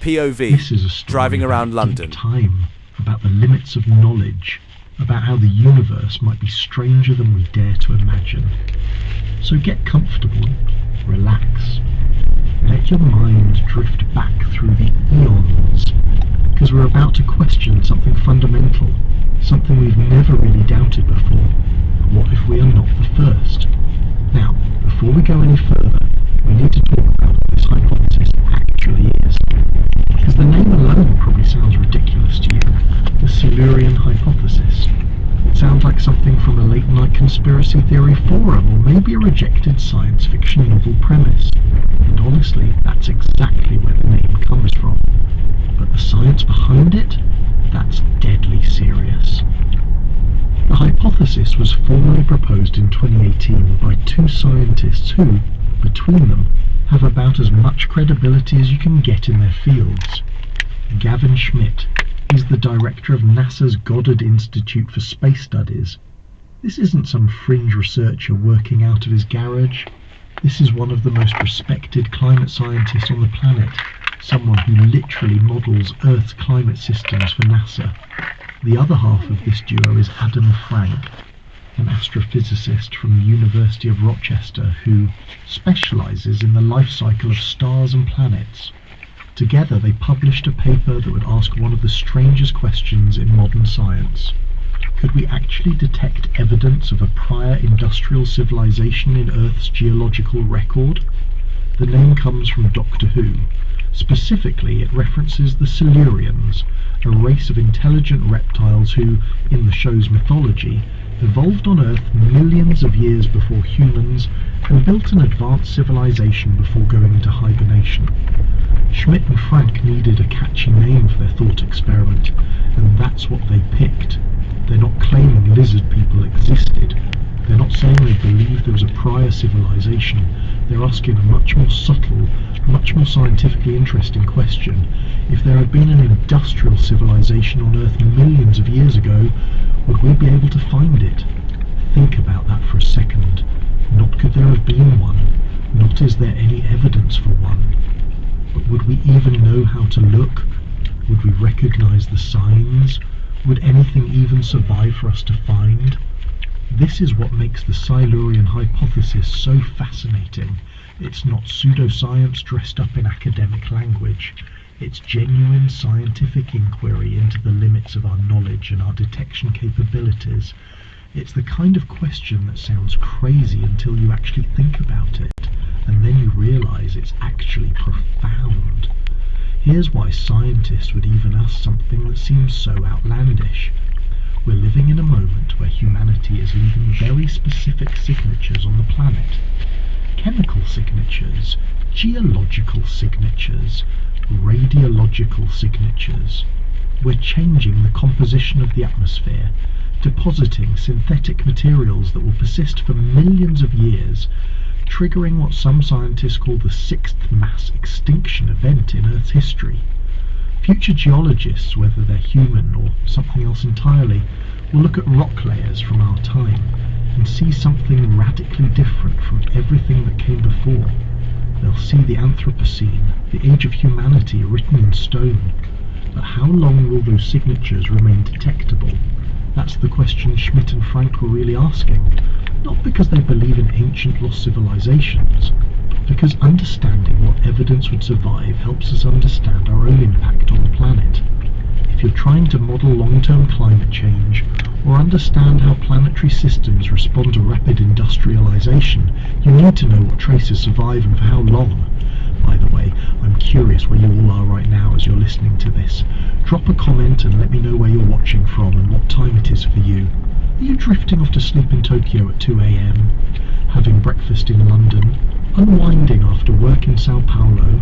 POV, This is a story driving about around London. deep time, about the limits of knowledge, about how the universe might be stranger than we dare to imagine. So get comfortable, relax, let your mind drift back through the eons, because we're about to question something fundamental, something we've never really doubted before. What if we are not the first? Now, before we go any further, we need to talk about what this hypothesis actually is, because the name alone probably sounds ridiculous to you. The Silurian hypothesis. It sounds like something from a late-night conspiracy theory forum, or maybe a rejected science fiction novel premise. And honestly, that's exactly where the name comes from. But the science behind it? That's deadly serious. The hypothesis was formally proposed in 2018 by two scientists who, between them, have about as much credibility as you can get in their fields. Gavin Schmidt is the director of NASA's Goddard Institute for Space Studies. This isn't some fringe researcher working out of his garage. This is one of the most respected climate scientists on the planet, someone who literally models Earth's climate systems for NASA. The other half of this duo is Adam Frank, an astrophysicist from the University of Rochester who specializes in the life cycle of stars and planets. Together they published a paper that would ask one of the strangest questions in modern science. Could we actually detect evidence of a prior industrial civilization in Earth's geological record? The name comes from Doctor Who. Specifically, it references the Silurians, a race of intelligent reptiles who, in the show's mythology, evolved on Earth millions of years before humans and built an advanced civilization before going into hibernation. Schmidt and Frank needed a catchy name for their thought experiment, and that's what they picked. They're not claiming lizard people existed. They're not saying they believe there was a prior civilization. They're asking a much more subtle, much more scientifically interesting question. If there had been an industrial civilization on Earth millions of years ago, would we be able to find it? Think about that for a second. Not could there have been one, not is there any evidence for one. But would we even know how to look? Would we recognize the signs? Would anything even survive for us to find? This is what makes the Silurian hypothesis so fascinating. It's not pseudoscience dressed up in academic language. It's genuine scientific inquiry into the limits of our knowledge and our detection capabilities. It's the kind of question that sounds crazy until you actually think about it, and then you realize it's actually profound. Here's why scientists would even ask something that seems so outlandish. We're living in a moment where humanity is leaving very specific signatures on the planet. Chemical signatures, geological signatures, radiological signatures. We're changing the composition of the atmosphere, depositing synthetic materials that will persist for millions of years, triggering what some scientists call the sixth mass extinction event in Earth's history. Future geologists, whether they're human or something else entirely, will look at rock layers from our time and see something radically different from everything that came before. They'll see the Anthropocene, the age of humanity written in stone. But how long will those signatures remain detectable? That's the question Schmidt and Frank were really asking. Not because they believe in ancient lost civilizations, because understanding what evidence would survive helps us understand our own impact on the planet. If you're trying to model long-term climate change, or understand how planetary systems respond to rapid industrialization, you need to know what traces survive and for how long. By the way, I'm curious where you all are right now as you're listening to this. Drop a comment and let me know where you're watching from and what time it is for you. Are you drifting off to sleep in Tokyo at 2 a.m, having breakfast in London, unwinding after work in Sao Paulo?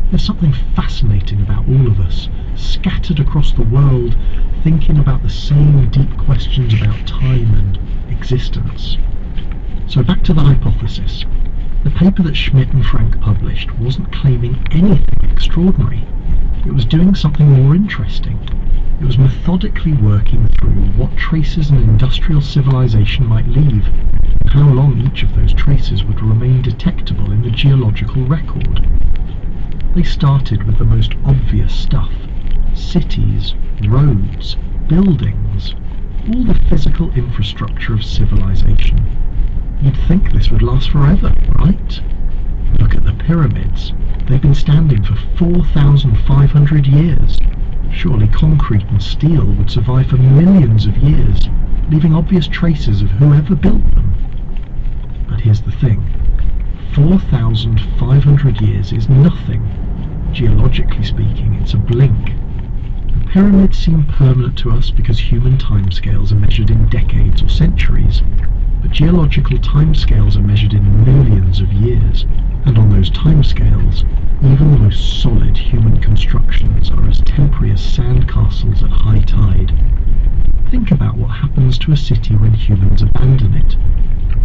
There's something fascinating about all of us, scattered across the world, thinking about the same deep questions about time and existence. So back to the hypothesis. The paper that Schmidt and Frank published wasn't claiming anything extraordinary. It was doing something more interesting. It was methodically working through what traces an industrial civilization might leave, and how long each of those traces would remain detectable in the geological record. They started with the most obvious stuff. Cities, roads, buildings, all the physical infrastructure of civilization. You'd think this would last forever, right? Look at the pyramids. They've been standing for 4,500 years. Surely concrete and steel would survive for millions of years, leaving obvious traces of whoever built them. But here's the thing. 4,500 years is nothing. Geologically speaking, it's a blink. The pyramids seem permanent to us because human timescales are measured in decades or centuries, but geological timescales are measured in millions of years, and on those timescales, even the most solid human constructions are as temporary as sandcastles at high tide. Think about what happens to a city when humans abandon it.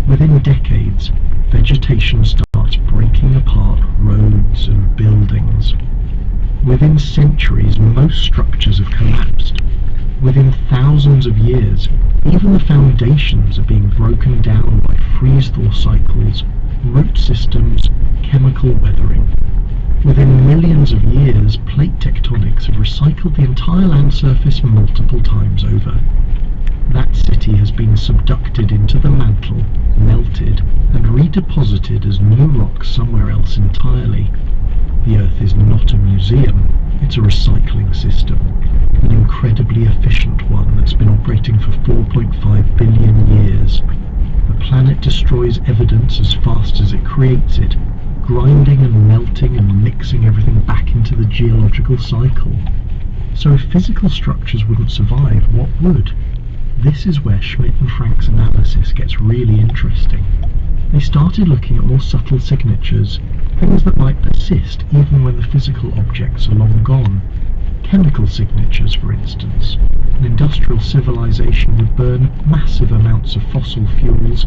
Within decades, vegetation starts breaking apart roads and buildings. Within centuries, most structures have collapsed. Within thousands of years, even the foundations are being broken down by freeze-thaw cycles, root systems, chemical weathering. Within millions of years, plate tectonics have recycled the entire land surface multiple times over. That city has been subducted into the mantle, melted, and redeposited as new rock somewhere else entirely. The Earth is not a museum, it's a recycling system, an incredibly efficient one that's been operating for 4.5 billion years. The planet destroys evidence as fast as it creates it, grinding and melting and mixing everything back into the geological cycle. So if physical structures wouldn't survive, what would? This is where Schmidt and Frank's analysis gets really interesting. They started looking at more subtle signatures, things that might persist even when the physical objects are long gone. Chemical signatures, for instance. An industrial civilization would burn massive amounts of fossil fuels,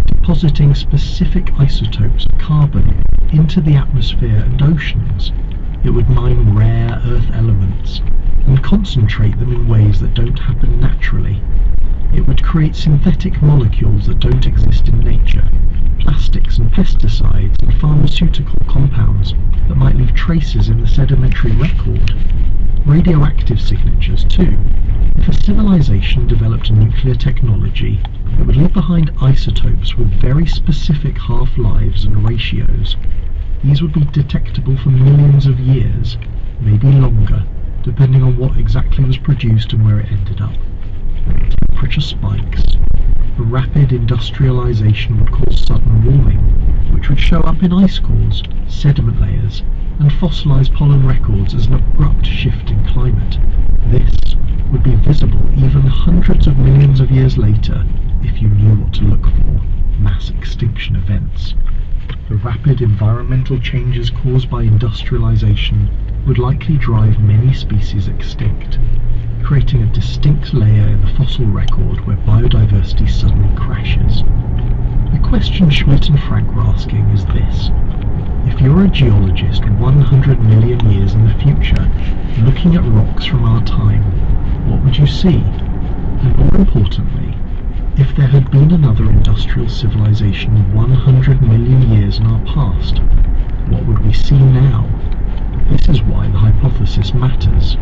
depositing specific isotopes of carbon into the atmosphere and oceans. It would mine rare Earth elements and concentrate them in ways that don't happen naturally. It would create synthetic molecules that don't exist in nature, plastics and pesticides and pharmaceutical compounds that might leave traces in the sedimentary record. Radioactive signatures too. If a civilization developed nuclear technology, it would leave behind isotopes with very specific half-lives and ratios. These would be detectable for millions of years, maybe longer, depending on what exactly was produced and where it ended up. Temperature spikes. The rapid industrialization would cause sudden warming, which would show up in ice cores, sediment layers, and fossilized pollen records as an abrupt shift in climate. This would be visible even hundreds of millions of years later if you knew what to look for: mass extinction events. The rapid environmental changes caused by industrialization would likely drive many species extinct, creating a distinct layer in the fossil record where biodiversity suddenly crashes. The question Schmidt and Frank were asking is this: if you're a geologist 100 million years in the future, looking at rocks from our time, what would you see? And more importantly, if there had been another industrial civilization 100 million years in our past, what would we see now? This is why the hypothesis matters,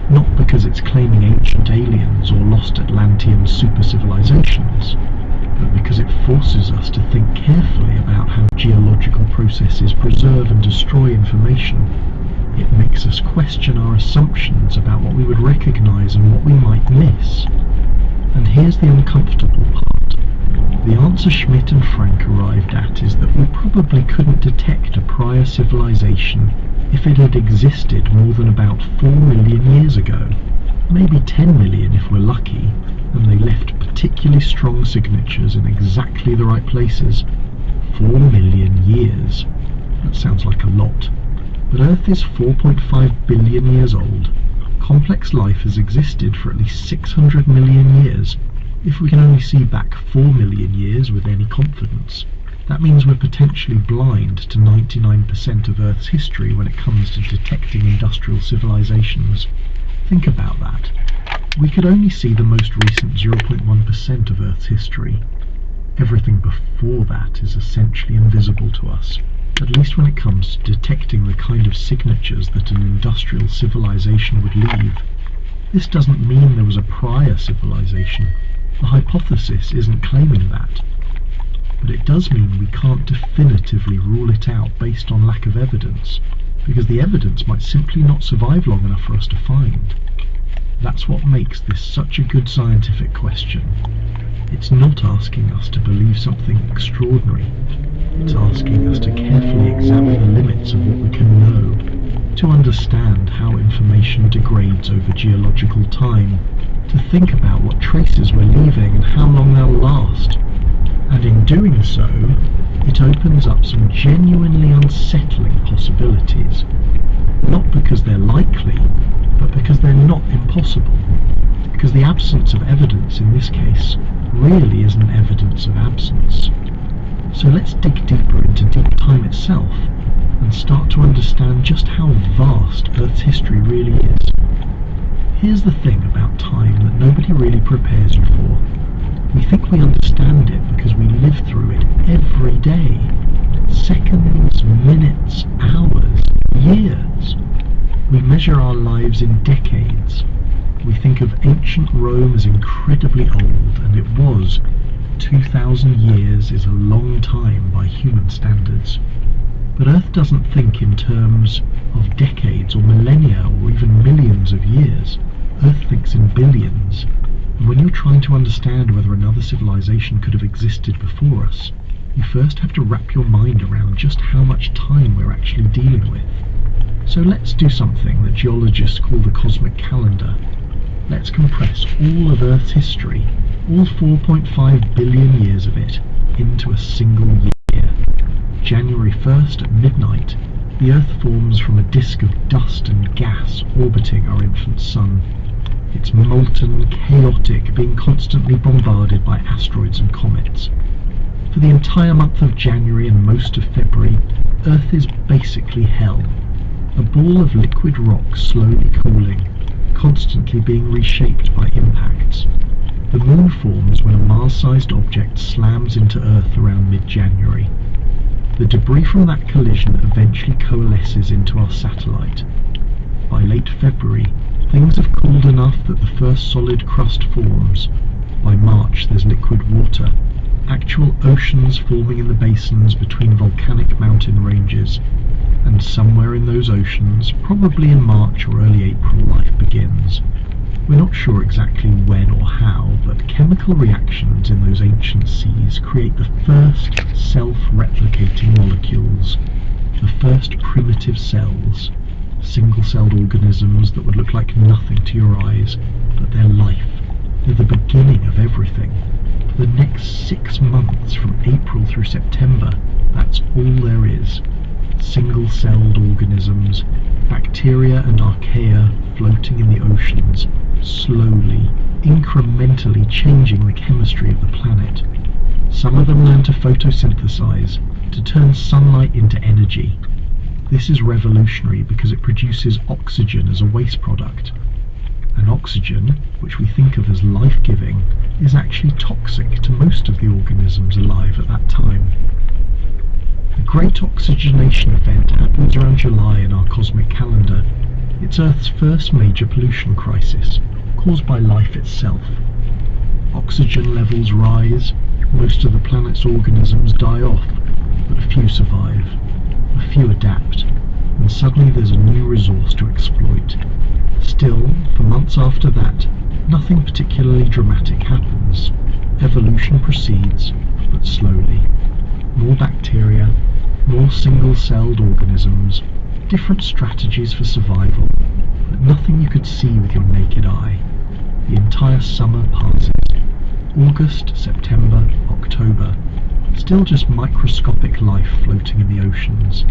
not because it's claiming ancient aliens or lost Atlantean super-civilizations, but because it forces us to think carefully about how geological processes preserve and destroy information. It makes us question our assumptions about what we would recognize and what we might miss. And here's the uncomfortable part. The answer Schmidt and Frank arrived at is that we probably couldn't detect a prior civilization if it had existed more than about 4 million years ago. Maybe 10 million if we're lucky, and they left particularly strong signatures in exactly the right places. 4 million years. That sounds like a lot. But Earth is 4.5 billion years old. Complex life has existed for at least 600 million years. If we can only see back 4 million years with any confidence, that means we're potentially blind to 99% of Earth's history when it comes to detecting industrial civilizations. Think about that. We could only see the most recent 0.1% of Earth's history. Everything before that is essentially invisible to us. at least when it comes to detecting the kind of signatures that an industrial civilization would leave. This doesn't mean there was a prior civilization. The hypothesis isn't claiming that. But it does mean we can't definitively rule it out based on lack of evidence, because the evidence might simply not survive long enough for us to find. That's what makes this such a good scientific question. It's not asking us to believe something extraordinary. It's asking us to carefully examine the limits of what we can know, to understand how information degrades over geological time, to think about what traces we're leaving and how long they'll last. And in doing so, it opens up some genuinely unsettling possibilities. Not because they're likely, but because they're not impossible. Because the absence of evidence in this case really isn't evidence of absence. So let's dig deeper into deep time itself and start to understand just how vast Earth's history really is. Here's the thing about time that nobody really prepares you for. We think we understand it because we live through it every day. Seconds, minutes, hours, years. We measure our lives in decades. We think of ancient Rome as incredibly old, and it was. 2,000 years is a long time by human standards. But Earth doesn't think in terms of decades or millennia or even millions of years. Earth thinks in billions. And when you're trying to understand whether another civilization could have existed before us, you first have to wrap your mind around just how much time we're actually dealing with. So let's do something that geologists call the cosmic calendar. Let's compress all of Earth's history, all 4.5 billion years of it, into a single year. January 1st at midnight, the Earth forms from a disk of dust and gas orbiting our infant sun. It's molten, chaotic, being constantly bombarded by asteroids and comets. For the entire month of January and most of February, Earth is basically hell. A ball of liquid rock slowly cooling, constantly being reshaped by impacts. The Moon forms when a Mars-sized object slams into Earth around mid-January. The debris from that collision eventually coalesces into our satellite. By late February, things have cooled enough that the first solid crust forms. By March there's liquid water, actual oceans forming in the basins between volcanic mountain ranges, and somewhere in those oceans, probably in March or early April, life begins. We're not sure exactly when or how, but chemical reactions in those ancient seas create the first self-replicating molecules, the first primitive cells, single-celled organisms that would look like nothing to your eyes, but they're life. They're the beginning of everything. For the next 6 months, from April through September, that's all there is. Single-celled organisms, bacteria and archaea floating in the oceans, slowly, incrementally changing the chemistry of the planet. Some of them learn to photosynthesize, to turn sunlight into energy. This is revolutionary because it produces oxygen as a waste product. And oxygen, which we think of as life-giving, is actually toxic to most of the organisms alive at that time. The Great Oxygenation Event happens around July in our cosmic calendar. It's Earth's first major pollution crisis, caused by life itself. Oxygen levels rise, most of the planet's organisms die off, but a few survive, a few adapt, and suddenly there's a new resource to exploit. Still, for months after that, nothing particularly dramatic happens. Evolution proceeds, but slowly. More bacteria, more single-celled organisms, different strategies for survival, but nothing you could see with your naked eye. The entire summer passes. August, September, October. Still just microscopic life floating in the oceans.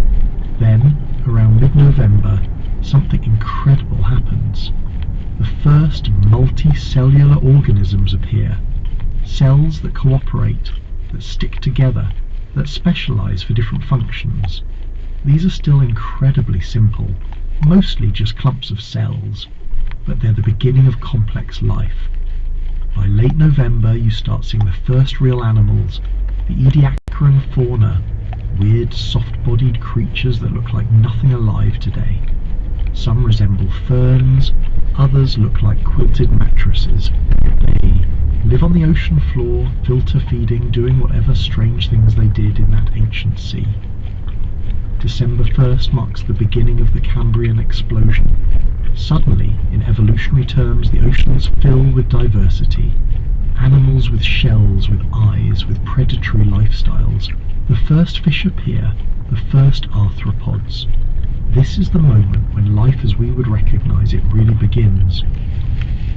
Then, around mid-November, something incredible happens. The first multicellular organisms appear. Cells that cooperate, that stick together, that specialize for different functions. These are still incredibly simple, mostly just clumps of cells, but they're the beginning of complex life. By late November you start seeing the first real animals, the Ediacaran fauna, weird soft-bodied creatures that look like nothing alive today. Some resemble ferns, others look like quilted mattresses. They live on the ocean floor, filter feeding, doing whatever strange things they did in that ancient sea. December 1st marks the beginning of the Cambrian explosion. Suddenly, in evolutionary terms, the oceans fill with diversity. Animals with shells, with eyes, with predatory lifestyles. The first fish appear, the first arthropods. This is the moment when life as we would recognize it really begins.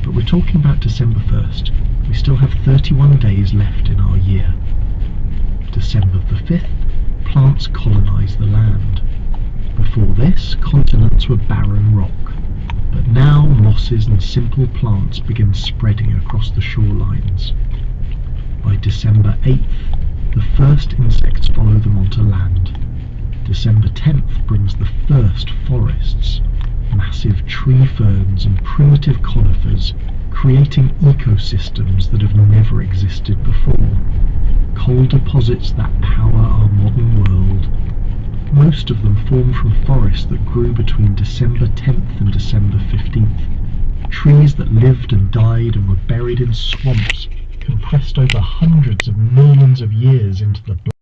But we're talking about December 1st. We still have 31 days left in our year. December the 5th, plants colonize the land. Before this, continents were barren rock. But now mosses and simple plants begin spreading across the shorelines. By December 8th, the first insects follow them onto land. December 10th brings the first forests, massive tree ferns and primitive conifers, creating ecosystems that have never existed before. Coal deposits that power our modern world. Most of them form from forests that grew between December 10th and December 15th. Trees that lived and died and were buried in swamps, compressed over hundreds of millions of years into the